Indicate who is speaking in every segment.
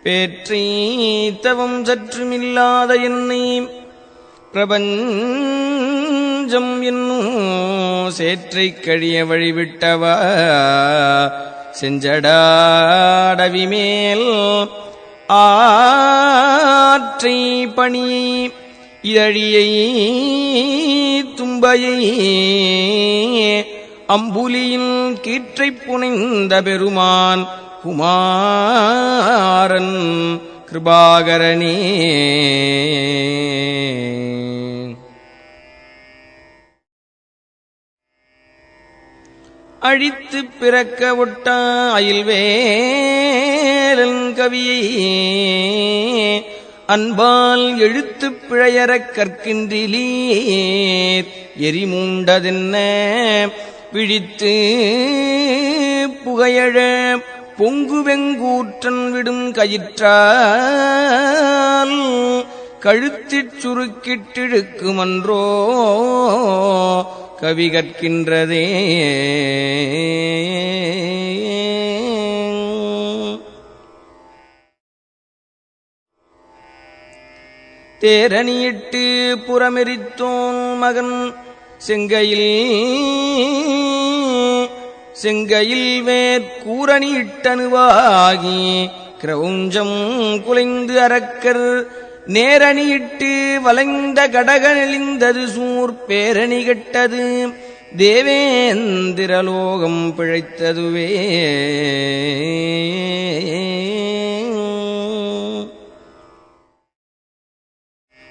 Speaker 1: பேற்றை தவம் சற்றுமில்லாத என்னை பிரபஞ்சம் என்னும் சேற்றைக் கழிய வழிவிட்டவா செஞ்சடாடவிமேல் ஆற்றை பணியை இதழியை தும்பையை அம்புலியின் கீற்றைப் புனைந்த பெருமான் குமாரன் கிருபாகரனே. அழித்து பிறக்க ஒட்ட அயில்வேலன் கவியை அன்பால் எழுத்து பிழையறக் கற்கின்றிலீர் எரிமூண்டதென்ன விழித்து புகையழ பொங்கு வெங்கூற்றன் விடும் கயிற்றால் கழுத்திற் சுருக்கிட்டிழுக்குமன்றோ கவி கற்கின்றதே. தேரணியிட்டு புறமெரித்தோன் மகன் செங்கையில் வேற்கூரணியிட்டனுவாகி கிரௌஞ்சம் குலைந்து அரக்கர் நேரணியிட்டு வளைந்த கடக நெளிந்தது சூர் பேரணி கெட்டது தேவேந்திரலோகம் பிழைத்ததுவே.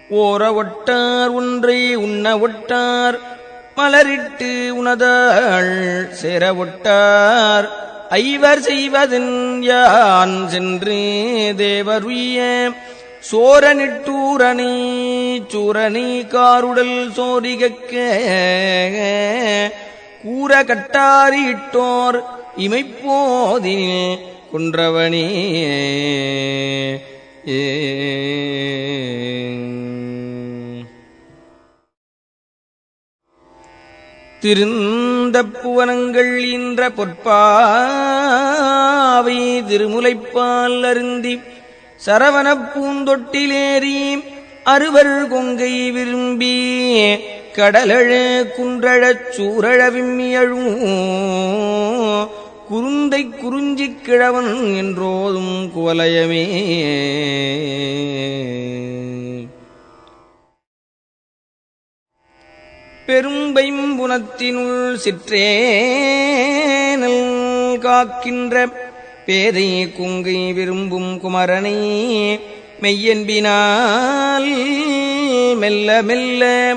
Speaker 1: ஓர ஒட்டார் ஒன்றை உண்ண ஒட்டார் மலரிட்டு உணதாள் சேர ஒட்டார் ஐவர் செய்வதன் யான் சென்று தேவருய சோரனிட்டூரணி சூரணி காருடல் சோரிகக்க கூற கட்டாரிட்டோர் இமைப்போதில் குன்றவனே. திருந்த புவனங்கள் ஈன்ற பொற்பாவை திருமுலைப்பால் அருந்தி சரவணப் பூந்தொட்டிலேறி அறுவர் கொங்கை விரும்பி கடலழ குன்றழச் சூரழ விம்மியழும் குருந்தை குறிஞ்சிக் கிழவன் என்றோதும் குவலயமே. பெரும்பைம்புனத்தினுள் சிற்றேனல் காக்கின்ற பேதை குங்கை விரும்பும் குமரனை மெய்யன்பினால் மெல்ல மெல்ல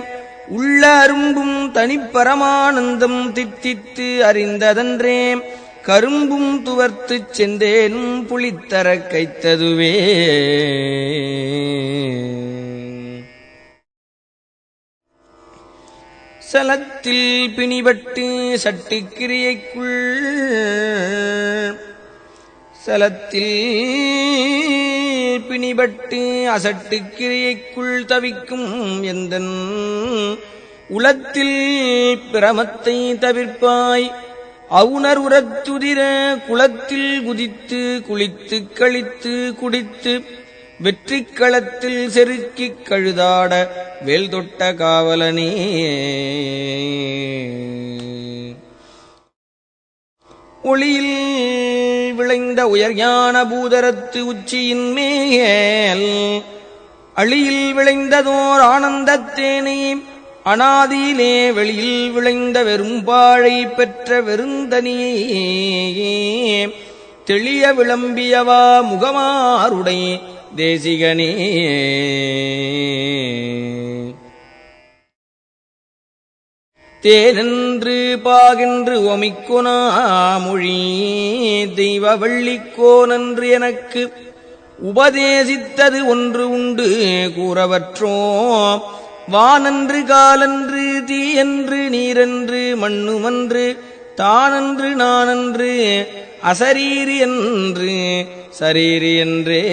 Speaker 1: உள்ள அரும்பும் தனிப்பரமானந்தம் தித்தித்து அறிந்ததன்றே கரும்பும் துவர்த்துச் சென்றேனும் புளித்தரக் கைத்ததுவே. சலத்தில் பிணிபட்டு சட்டிக்கிரியைக்குள் அசட்டுக்கிரியைக்குள் தவிக்கும் எந்தன் உளத்தில் பிரமத்தை தவிர்ப்பாய் அவுணர் உரத்துதிர குளத்தில் குதித்து குளித்து கழித்து குடித்து வெற்றிக் களத்தில் செருக்கிக் கழுதாட வேல் தொட்ட காவலனே. ஒளியில் விளைந்த உயர்ஞான பூதரத்து உச்சியின் மேல் அழியில் விளைந்ததோர் ஆனந்தத்தேனை அனாதியிலே வெளியில் விளைந்த வெறும்பாழை பெற்ற வெறுந்தனியே தெளிய விளம்பியவா முகமாருடை தேசிகனே. தேனென்று பாகென்று ஒமிக்கொனா மொழி தெய்வ வள்ளிக்கோனன்று எனக்கு உபதேசித்தது ஒன்று உண்டு கூறவற்றோ வானன்று காலன்று தீயன்று நீரன்று மண்ணுமன்று தானன்று நானன்று அசரீரி என்று சரீரி என்றே.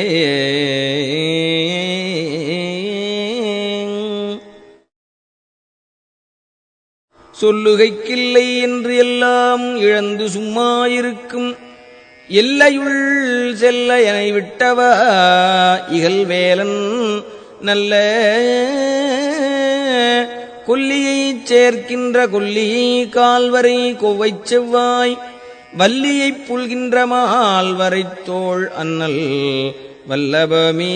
Speaker 1: சொல்லுகைக்கில்லை என்று எல்லாம் இழந்து சும்மாயிருக்கும் எல்லையுள் செல்ல என விட்டவ இகழ்வேலன் நல்ல கொல்லியைச் சேர்க்கின்ற கொல்லியை கால்வரை கொவ்வைச் செவ்வாய் வல்லியைப் புல்கின்ற மால்வரைத் தோள் அன்னல் வல்லபமே